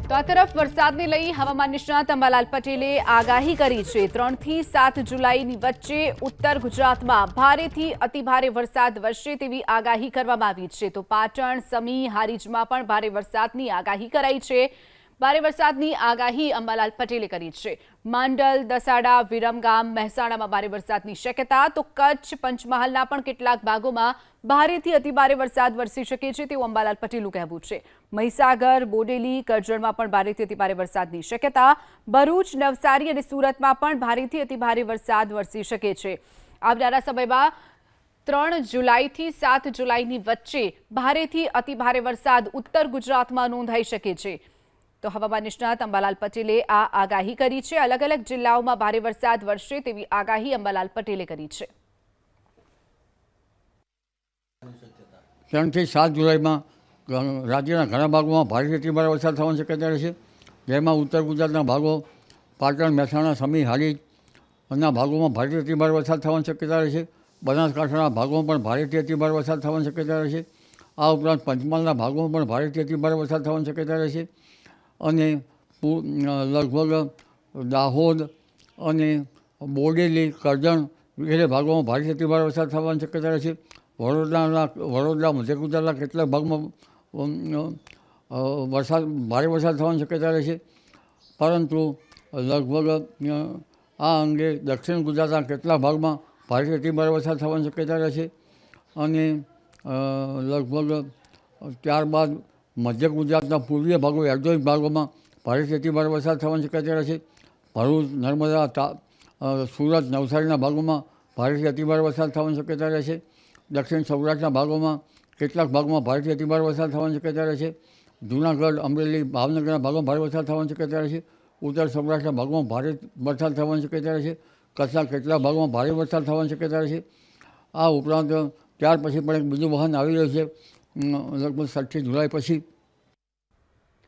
તો આ તરફ વરસાદને લઈ હવામાન નિષ્ણાત અંબાલાલ પટેલે આગાહી કરી છે। 3 થી 7 જુલાઈની વચ્ચે ઉત્તર ગુજરાતમાં ભારેથી અતિભારે વરસાદ વરસશે તેવી આગાહી કરવામાં આવી છે। તો પાટણ, સમી, હારીજમાં પણ ભારે વરસાદની આગાહી કરાઈ છે। ભારે વરસાદની આગાહી અંબાલાલ પટેલે કરી છે। માંડલ, દસાડા, વિરમગામ, મહેસાણામાં ભારે વરસાદની શક્યતા। તો કચ્છ, પંચમહાલના પણ કેટલાક ભાગોમાં ભારેથી અતિભારે વરસાદ વરસી શકે છે તેવું અંબાલાલ પટેલનું કહેવું છે। મહીસાગર, બોડેલી, કરજણમાં પણ ભારેથી અતિભારે વરસાદની શક્યતા। ભરૂચ, નવસારી અને સુરતમાં પણ ભારેથી અતિભારે વરસાદ વરસી શકે છે। આવનારા સમયમાં 3 જુલાઈથી 7 જુલાઈની વચ્ચે ભારેથી અતિભારે વરસાદ ઉત્તર ગુજરાતમાં નોંધાઈ શકે છે। તો હવામાન નિષ્ણાત અંબાલાલ પટેલે આ આગાહી કરી છે। અલગ અલગ જિલ્લાઓમાં ભારે વરસાદ વરસશે તેવી આગાહી અંબાલાલ પટેલે કરી છે। 3 થી 7 જુલાઈમાં રાજ્યના ઘણા ભાગોમાં ભારેથી અતિભારે વરસાદ થવાની શક્યતા રહેશે, જેમાં ઉત્તર ગુજરાતના ભાગો, પાટણ, મહેસાણા, સમી, હારીજના ભાગોમાં ભારેથી અતિભારે વરસાદ થવાની શક્યતા રહેશે। બનાસકાંઠાના ભાગોમાં પણ ભારેથી અતિભારે વરસાદ થવાની શક્યતા રહેશે। આ ઉપરાંત પંચમહાલના ભાગોમાં પણ ભારેથી અતિભારે વરસાદ થવાની શક્યતા રહેશે અને લગભગ દાહોદ અને બોડેલી, કરજણ વગેરે ભાગોમાં ભારેથી અતિભારે વરસાદ થવાની શક્યતા રહેશે। વડોદરા, મધ્ય ગુજરાતના કેટલાક ભાગમાં ભારે વરસાદ થવાની શક્યતા રહેશે, પરંતુ લગભગ આ અંગે દક્ષિણ ગુજરાતના કેટલાક ભાગમાં ભારેથી અતિભારે વરસાદ થવાની શક્યતા રહેશે અને લગભગ ત્યારબાદ મધ્ય ગુજરાતના પૂર્વીય ભાગો, ઔદ્યોગિક ભાગોમાં ભારેથી અતિભારે વરસાદ થવાની શક્યતા રહેશે। ભરૂચ, નર્મદા, સુરત, નવસારીના ભાગોમાં ભારેથી અતિભારે વરસાદ થવાની શક્યતા રહેશે। દક્ષિણ સૌરાષ્ટ્રના ભાગોમાં કેટલાક ભાગોમાં ભારેથી અતિભારે વરસાદ થવાની શક્યતા રહેશે। જૂનાગઢ, અમરેલી, ભાવનગરના ભાગોમાં ભારે વરસાદ થવાની શક્યતા રહેશે। ઉત્તર સૌરાષ્ટ્રના ભાગોમાં ભારે વરસાદ થવાની શક્યતા રહેશે। કચ્છના કેટલાક ભાગોમાં ભારે વરસાદ થવાની શક્યતા રહેશે। આ ઉપરાંત ત્યાર પછી પણ એક બીજું વાહન આવી રહ્યું છે, લગભગ 7 જુલાઈ પછી